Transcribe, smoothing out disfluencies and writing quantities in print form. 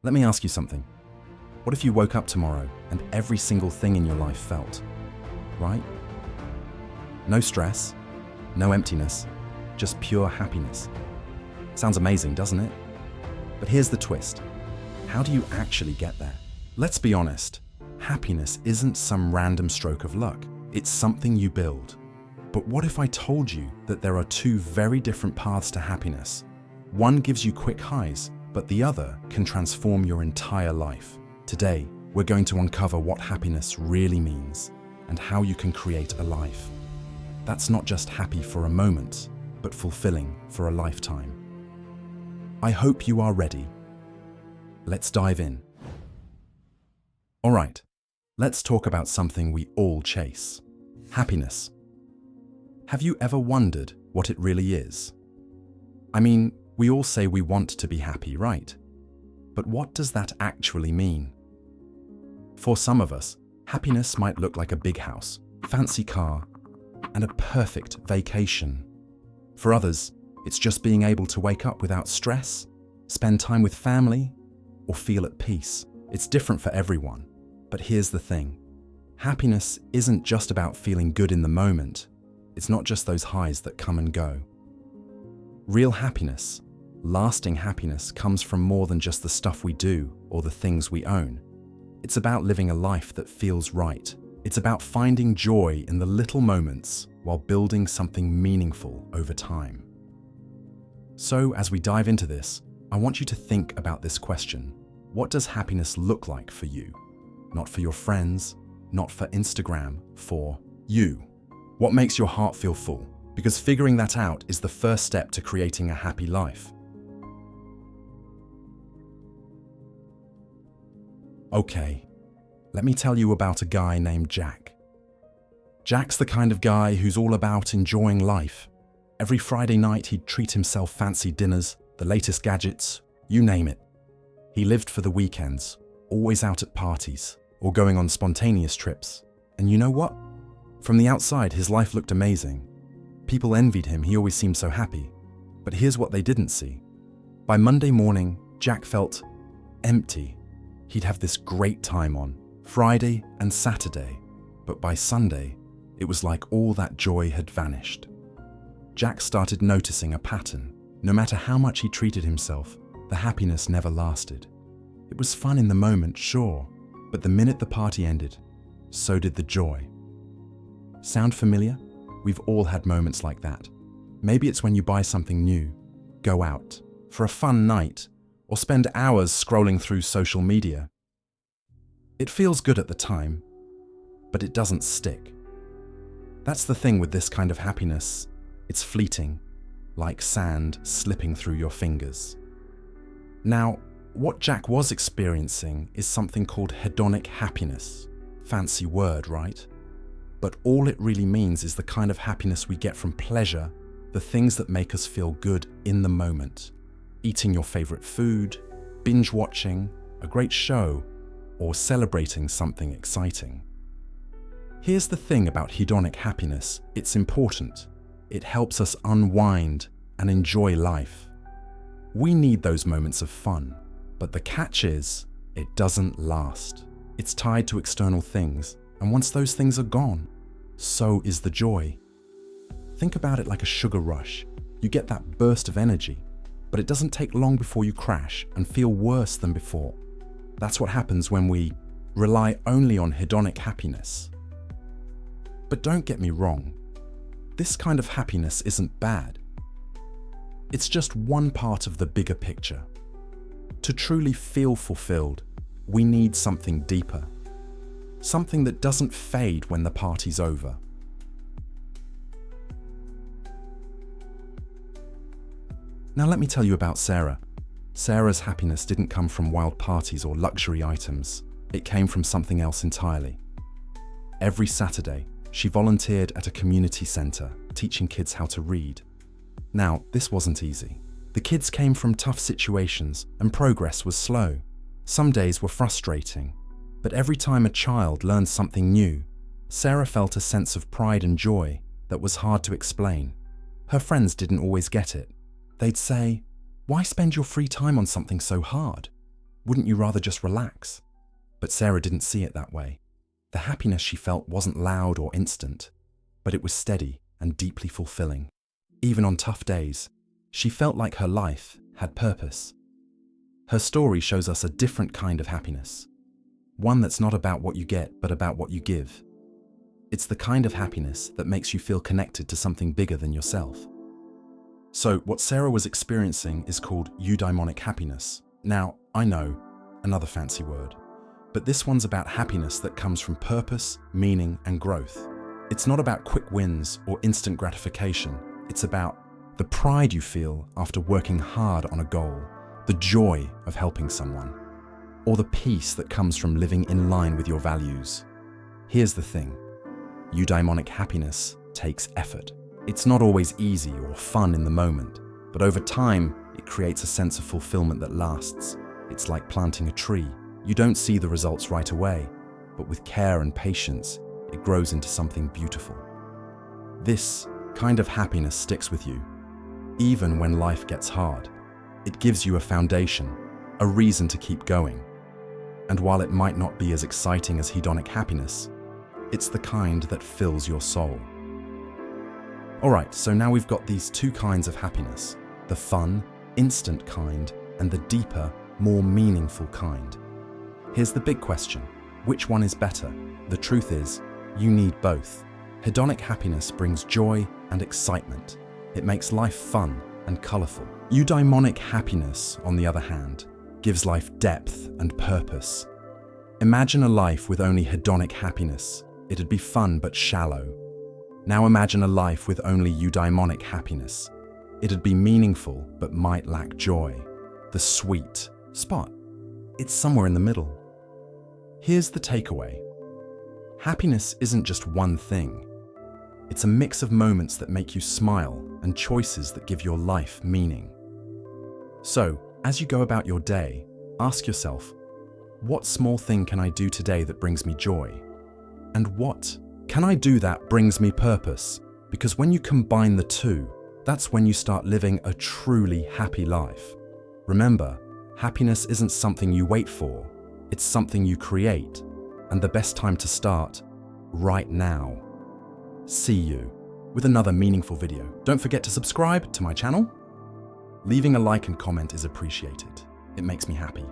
Let me ask you something. What if you woke up tomorrow and every single thing in your life felt right? No stress, no emptiness, just pure happiness. Sounds amazing, doesn't it? But here's the twist. How do you actually get there? Let's be honest. Happiness isn't some random stroke of luck. It's something you build. But what if I told you that there are two very different paths to happiness? One gives you quick highs, but the other can transform your entire life. Today, we're going to uncover what happiness really means and how you can create a life that's not just happy for a moment, but fulfilling for a lifetime. I hope you are ready. Let's dive in. All right, let's talk about something we all chase: happiness. Have you ever wondered what it really is? I mean, we all say we want to be happy, right? But what does that actually mean? For some of us, happiness might look like a big house, fancy car, and a perfect vacation. For others, it's just being able to wake up without stress, spend time with family, or feel at peace. It's different for everyone. But here's the thing. Happiness isn't just about feeling good in the moment. It's not just those highs that come and go. Real happiness, lasting happiness, comes from more than just the stuff we do or the things we own. It's about living a life that feels right. It's about finding joy in the little moments while building something meaningful over time. So, as we dive into this, I want you to think about this question. What does happiness look like for you? Not for your friends, not for Instagram, for you. What makes your heart feel full? Because figuring that out is the first step to creating a happy life. Okay, let me tell you about a guy named Jack. Jack's the kind of guy who's all about enjoying life. Every Friday night he'd treat himself fancy dinners, the latest gadgets, you name it. He lived for the weekends, always out at parties, or going on spontaneous trips. And you know what? From the outside, his life looked amazing. People envied him, he always seemed so happy. But here's what they didn't see. By Monday morning, Jack felt empty. He'd have this great time on Friday and Saturday, but by Sunday, it was like all that joy had vanished. Jack started noticing a pattern. No matter how much he treated himself, the happiness never lasted. It was fun in the moment, sure, but the minute the party ended, so did the joy. Sound familiar? We've all had moments like that. Maybe it's when you buy something new, go out for a fun night, or spend hours scrolling through social media. It feels good at the time, but it doesn't stick. That's the thing with this kind of happiness. It's fleeting, like sand slipping through your fingers. Now, what Jack was experiencing is something called hedonic happiness. Fancy word, right? But all it really means is the kind of happiness we get from pleasure, the things that make us feel good in the moment. Eating your favorite food, binge watching a great show, or celebrating something exciting. Here's the thing about hedonic happiness. It's important. It helps us unwind and enjoy life. We need those moments of fun, but the catch is, it doesn't last. It's tied to external things, and once those things are gone, so is the joy. Think about it like a sugar rush. You get that burst of energy, but it doesn't take long before you crash and feel worse than before. That's what happens when we rely only on hedonic happiness. But don't get me wrong, this kind of happiness isn't bad. It's just one part of the bigger picture. To truly feel fulfilled, we need something deeper. Something that doesn't fade when the party's over. Now let me tell you about Sarah. Sarah's happiness didn't come from wild parties or luxury items. It came from something else entirely. Every Saturday, she volunteered at a community center, teaching kids how to read. Now, this wasn't easy. The kids came from tough situations and progress was slow. Some days were frustrating, but every time a child learned something new, Sarah felt a sense of pride and joy that was hard to explain. Her friends didn't always get it. They'd say, "Why spend your free time on something so hard?" Wouldn't you rather just relax? But Sarah didn't see it that way. The happiness she felt wasn't loud or instant, but it was steady and deeply fulfilling. Even on tough days, she felt like her life had purpose. Her story shows us a different kind of happiness, one that's not about what you get, but about what you give. It's the kind of happiness that makes you feel connected to something bigger than yourself. So what Sarah was experiencing is called eudaimonic happiness. Now, I know, another fancy word, but this one's about happiness that comes from purpose, meaning, and growth. It's not about quick wins or instant gratification. It's about the pride you feel after working hard on a goal, the joy of helping someone, or the peace that comes from living in line with your values. Here's the thing. Eudaimonic happiness takes effort. It's not always easy or fun in the moment, but over time, it creates a sense of fulfillment that lasts. It's like planting a tree. You don't see the results right away, but with care and patience, it grows into something beautiful. This kind of happiness sticks with you, even when life gets hard. It gives you a foundation, a reason to keep going. And while it might not be as exciting as hedonic happiness, it's the kind that fills your soul. Alright, so now we've got these two kinds of happiness, the fun, instant kind, and the deeper, more meaningful kind. Here's the big question, which one is better? The truth is, you need both. Hedonic happiness brings joy and excitement. It makes life fun and colorful. Eudaimonic happiness, on the other hand, gives life depth and purpose. Imagine a life with only hedonic happiness. It'd be fun but shallow. Now imagine a life with only eudaimonic happiness. It'd be meaningful but might lack joy. The sweet spot. It's somewhere in the middle. Here's the takeaway. Happiness isn't just one thing. It's a mix of moments that make you smile and choices that give your life meaning. So, as you go about your day, ask yourself, what small thing can I do today that brings me joy? And what can I do that brings me purpose? Because when you combine the two, that's when you start living a truly happy life. Remember, happiness isn't something you wait for, it's something you create. And the best time to start, right now. See you with another meaningful video. Don't forget to subscribe to my channel. Leaving a like and comment is appreciated. It makes me happy.